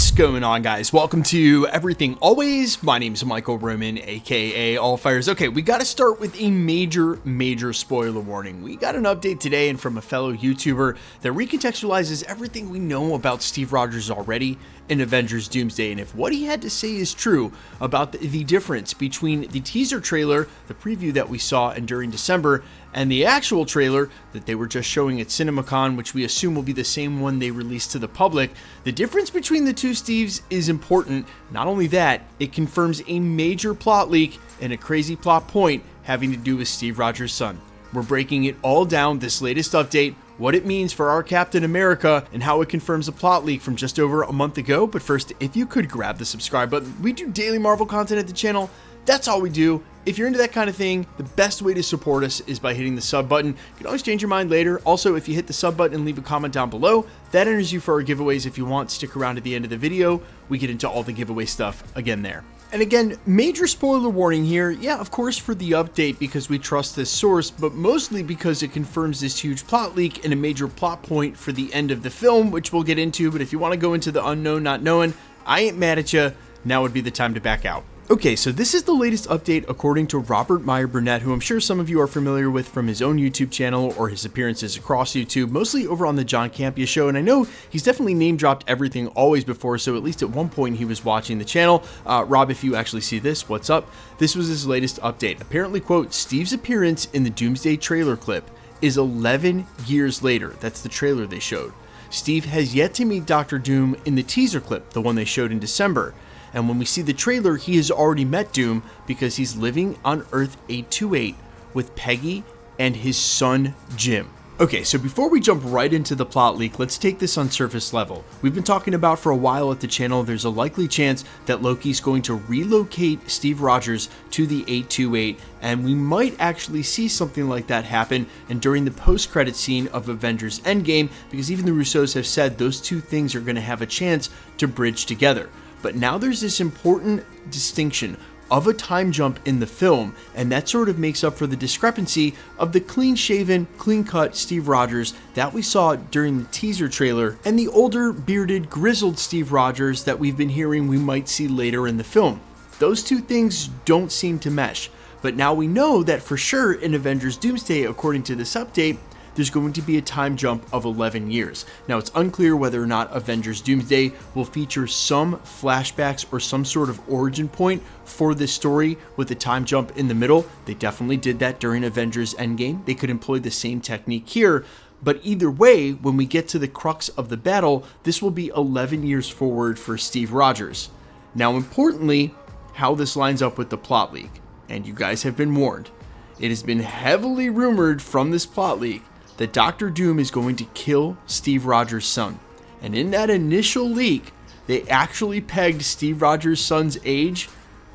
What's going on, guys? Welcome to Everything Always. My name is Michael Roman, aka All Fires. Okay, we got to start with a major spoiler warning. We got an update today and from a fellow YouTuber that recontextualizes everything we know about Steve Rogers already in Avengers Doomsday, and if what he had to say is true about the difference between the teaser trailer, the preview that we saw and during December, and the actual trailer that they were just showing at CinemaCon, which we assume will be the same one they released to the public, the difference between the two Steves is important. Not only that, it confirms a major plot leak and a crazy plot point having to do with Steve Rogers' son. We're breaking it all down, this latest update, what it means for our Captain America, and how it confirms a plot leak from just over a month ago. But first, if you could grab the subscribe button. We do daily Marvel content at the channel. That's all we do. If you're into that kind of thing, the best way to support us is by hitting the sub button. You can always change your mind later. Also, if you hit the sub button and leave a comment down below, that enters you for our giveaways. If you want, stick around to the end of the video. We get into all the giveaway stuff again there. And again, major spoiler warning here. Yeah, of course for the update because we trust this source, but mostly because it confirms this huge plot leak and a major plot point for the end of the film, which we'll get into. But if you want to go into the unknown not knowing, I ain't mad at you. Now would be the time to back out. Okay, so this is the latest update according to Robert Meyer Burnett, who I'm sure some of you are familiar with from his own YouTube channel or his appearances across YouTube, mostly over on the John Campea show. And I know he's definitely name dropped Everything Always before, so at least at one point he was watching the channel. Rob, if you actually see this, what's up? This was his latest update. Apparently, quote, Steve's appearance in the Doomsday trailer clip is 11 years later. That's the trailer they showed. Steve has yet to meet Dr. Doom in the teaser clip, the one they showed in December. And when we see the trailer, he has already met Doom because he's living on Earth 828 with Peggy and his son, Jim. Okay, so before we jump right into the plot leak, let's take this on surface level. We've been talking about for a while at the channel, there's a likely chance that Loki's going to relocate Steve Rogers to the 828, and we might actually see something like that happen and during the post-credit scene of Avengers Endgame, because even the Russos have said those two things are going to have a chance to bridge together. But now there's this important distinction of a time jump in the film, and that sort of makes up for the discrepancy of the clean-shaven, clean-cut Steve Rogers that we saw during the teaser trailer and the older, bearded, grizzled Steve Rogers that we've been hearing we might see later in the film. Those two things don't seem to mesh, but now we know that for sure in Avengers Doomsday, according to this update, there's going to be a time jump of 11 years. Now, it's unclear whether or not Avengers Doomsday will feature some flashbacks or some sort of origin point for this story with a time jump in the middle. They definitely did that during Avengers Endgame. They could employ the same technique here. But either way, when we get to the crux of the battle, this will be 11 years forward for Steve Rogers. Now, importantly, how this lines up with the plot leak. And you guys have been warned. It has been heavily rumored from this plot leak that Dr. Doom is going to kill Steve Rogers' son. And in that initial leak, they actually pegged Steve Rogers' son's age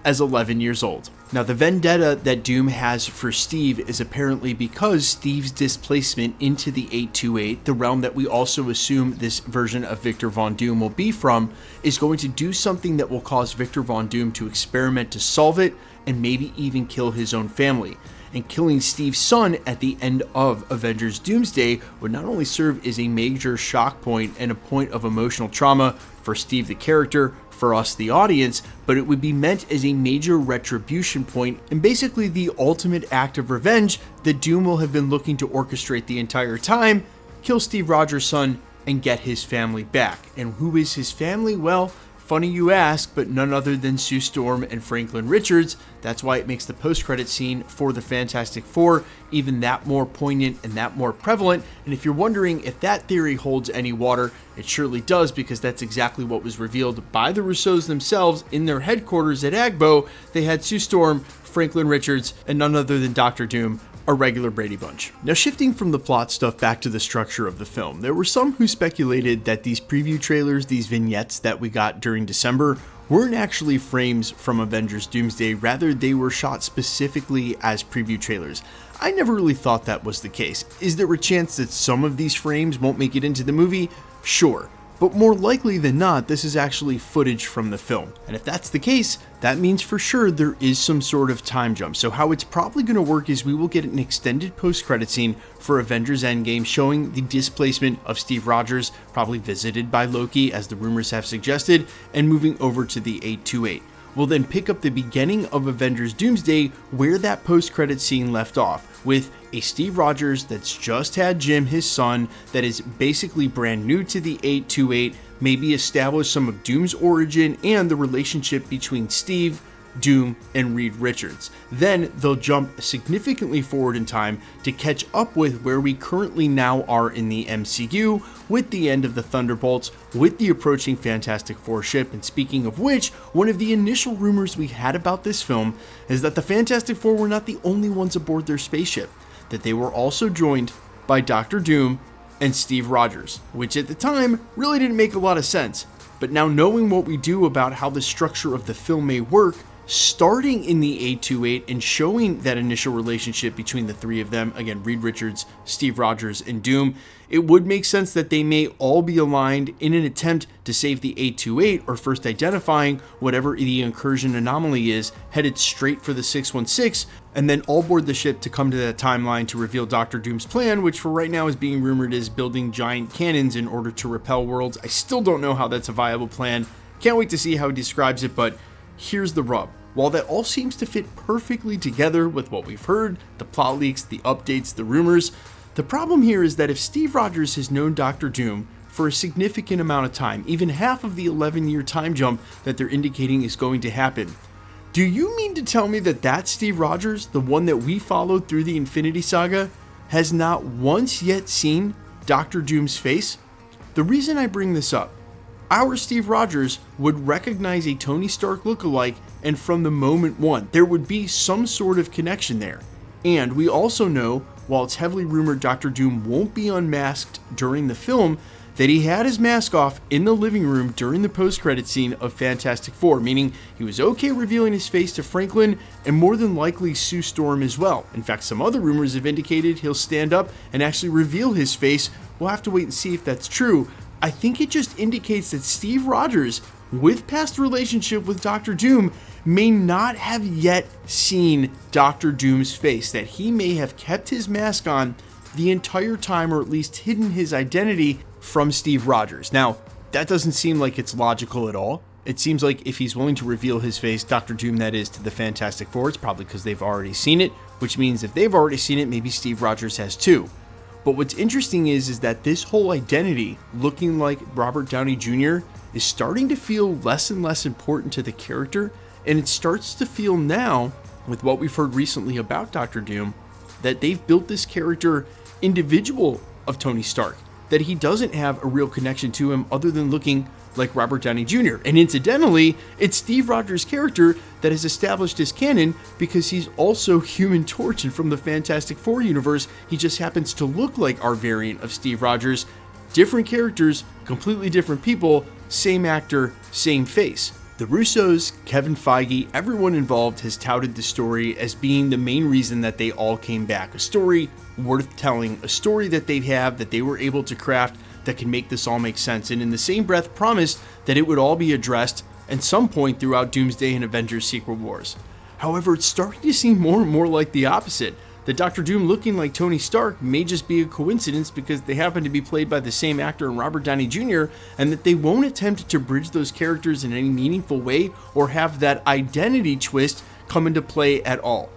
as 11 years old. Now, the vendetta that Doom has for Steve is apparently because Steve's displacement into the 828, the realm that we also assume this version of Victor Von Doom will be from, is going to do something that will cause Victor Von Doom to experiment to solve it and maybe even kill his own family. And killing Steve's son at the end of Avengers Doomsday would not only serve as a major shock point and a point of emotional trauma for Steve the character, for us the audience, but it would be meant as a major retribution point and basically the ultimate act of revenge that Doom will have been looking to orchestrate the entire time, kill Steve Rogers' son and get his family back. And who is his family? Well, funny you ask, but none other than Sue Storm and Franklin Richards. That's why it makes the post-credit scene for the Fantastic Four even that more poignant and that more prevalent. And if you're wondering if that theory holds any water, it surely does, because that's exactly what was revealed by the Russos themselves in their headquarters at Agbo. They had Sue Storm, Franklin Richards, and none other than Dr. Doom, a regular Brady Bunch. Now, shifting from the plot stuff back to the structure of the film, there were some who speculated that these preview trailers, these vignettes that we got during December, weren't actually frames from Avengers Doomsday, rather they were shot specifically as preview trailers. I never really thought that was the case. Is there a chance that some of these frames won't make it into the movie? Sure. But more likely than not, this is actually footage from the film. And if that's the case, that means for sure there is some sort of time jump. So how it's probably going to work is we will get an extended post-credit scene for Avengers Endgame showing the displacement of Steve Rogers, probably visited by Loki as the rumors have suggested, and moving over to the 828. We'll then pick up the beginning of Avengers Doomsday where that post-credit scene left off, with a Steve Rogers that's just had Jim, his son, that is basically brand new to the 828, maybe establish some of Doom's origin and the relationship between Steve, Doom, and Reed Richards. Then they'll jump significantly forward in time to catch up with where we currently now are in the MCU, with the end of the Thunderbolts, with the approaching Fantastic Four ship. And speaking of which, one of the initial rumors we had about this film is that the Fantastic Four were not the only ones aboard their spaceship, that they were also joined by Dr. Doom and Steve Rogers, which at the time really didn't make a lot of sense. But now knowing what we do about how the structure of the film may work, starting in the 828 and showing that initial relationship between the three of them, again, Reed Richards, Steve Rogers, and Doom, it would make sense that they may all be aligned in an attempt to save the 828, or first identifying whatever the incursion anomaly is, headed straight for the 616, and then all board the ship to come to that timeline to reveal Dr. Doom's plan, which for right now is being rumored as building giant cannons in order to repel worlds. I still don't know how that's a viable plan. Can't wait to see how he describes it, but here's the rub. While that all seems to fit perfectly together with what we've heard, the plot leaks, the updates, the rumors, the problem here is that if Steve Rogers has known Dr. Doom for a significant amount of time, even half of the 11-year time jump that they're indicating is going to happen, do you mean to tell me that that Steve Rogers, the one that we followed through the Infinity Saga, has not once yet seen Dr. Doom's face? The reason I bring this up, our Steve Rogers would recognize a Tony Stark lookalike, and from the moment one, there would be some sort of connection there. And we also know, while it's heavily rumored Dr. Doom won't be unmasked during the film, that he had his mask off in the living room during the post-credit scene of Fantastic Four, meaning he was okay revealing his face to Franklin and more than likely Sue Storm as well. In fact, some other rumors have indicated he'll stand up and actually reveal his face. We'll have to wait and see if that's true. I think it just indicates that Steve Rogers, with past relationship with Dr. Doom, may not have yet seen Dr. Doom's face, that he may have kept his mask on the entire time, or at least hidden his identity from Steve Rogers. Now, that doesn't seem like it's logical at all. It seems like if he's willing to reveal his face, Dr. Doom that is, to the Fantastic Four, it's probably because they've already seen it, which means if they've already seen it, maybe Steve Rogers has too. But what's interesting is that this whole identity, looking like Robert Downey Jr., is starting to feel less and less important to the character, and it starts to feel now, with what we've heard recently about Dr. Doom, that they've built this character individual of Tony Stark, that he doesn't have a real connection to him other than looking like Robert Downey Jr. And incidentally, it's Steve Rogers' character that has established his canon because he's also Human Torch, and from the Fantastic Four universe, he just happens to look like our variant of Steve Rogers. Different characters, completely different people, same actor, same face. The Russos, Kevin Feige, everyone involved has touted the story as being the main reason that they all came back. A story worth telling, a story that they have, that they were able to craft, that can make this all make sense, and in the same breath promised that it would all be addressed at some point throughout Doomsday and Avengers Secret Wars. However, it's starting to seem more and more like the opposite, that Dr. Doom looking like Tony Stark may just be a coincidence because they happen to be played by the same actor in Robert Downey Jr., and that they won't attempt to bridge those characters in any meaningful way or have that identity twist come into play at all.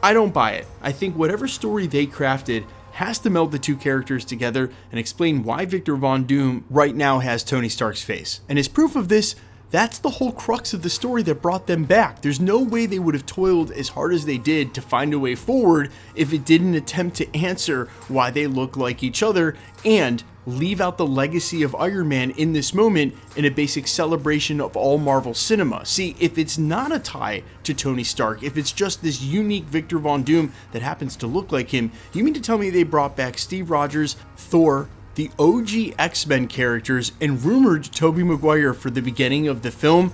I don't buy it. I think whatever story they crafted has to meld the two characters together and explain why Victor Von Doom right now has Tony Stark's face. And as proof of this, that's the whole crux of the story that brought them back. There's no way they would have toiled as hard as they did to find a way forward if it didn't attempt to answer why they look like each other and leave out the legacy of Iron Man in this moment in a basic celebration of all Marvel cinema. See, if it's not a tie to Tony Stark, if it's just this unique Victor Von Doom that happens to look like him, you mean to tell me they brought back Steve Rogers, Thor, the OG X-Men characters, and rumored Tobey Maguire for the beginning of the film?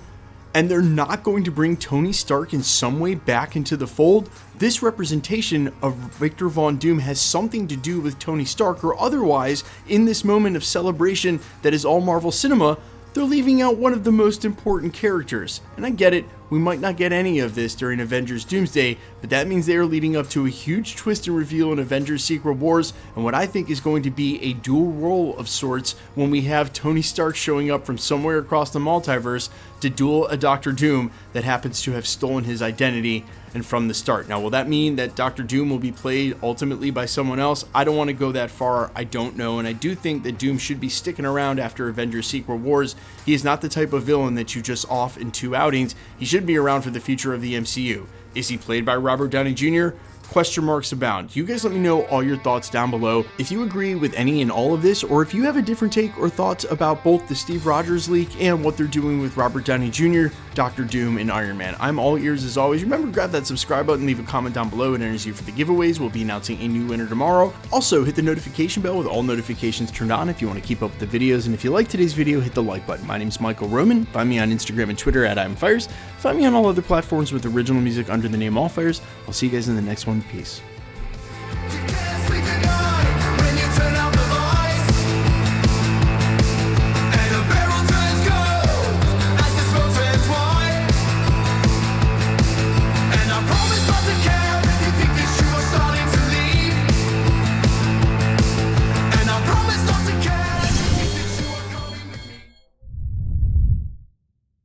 and they're not going to bring Tony Stark in some way back into the fold, this representation of Victor Von Doom has something to do with Tony Stark, or otherwise, in this moment of celebration that is all Marvel cinema, they're leaving out one of the most important characters. And I get it, we might not get any of this during Avengers Doomsday, but that means they are leading up to a huge twist and reveal in Avengers Secret Wars, and what I think is going to be a dual role of sorts when we have Tony Stark showing up from somewhere across the multiverse to duel a Doctor Doom that happens to have stolen his identity and from the start. Now, will that mean that Doctor Doom will be played ultimately by someone else? I don't want to go that far. I don't know, and I do think that Doom should be sticking around after Avengers Secret Wars. He is not the type of villain that you just off in 2 outings. He should be around for the future of the MCU. Is he played by Robert Downey Jr.? Question marks abound. You guys let me know all your thoughts down below. If you agree with any and all of this, or if you have a different take or thoughts about both the Steve Rogers leak and what they're doing with Robert Downey Jr., Doctor Doom, and Iron Man, I'm all ears as always. Remember, grab that subscribe button, leave a comment down below. It enters you for the giveaways. We'll be announcing a new winner tomorrow. Also, hit the notification bell with all notifications turned on if you want to keep up with the videos. And if you like today's video, hit the like button. My name's Michael Roman. Find me on Instagram and Twitter at I'mFires. Find me on all other platforms with original music under the name Allfires. I'll see you guys in the next one. Peace.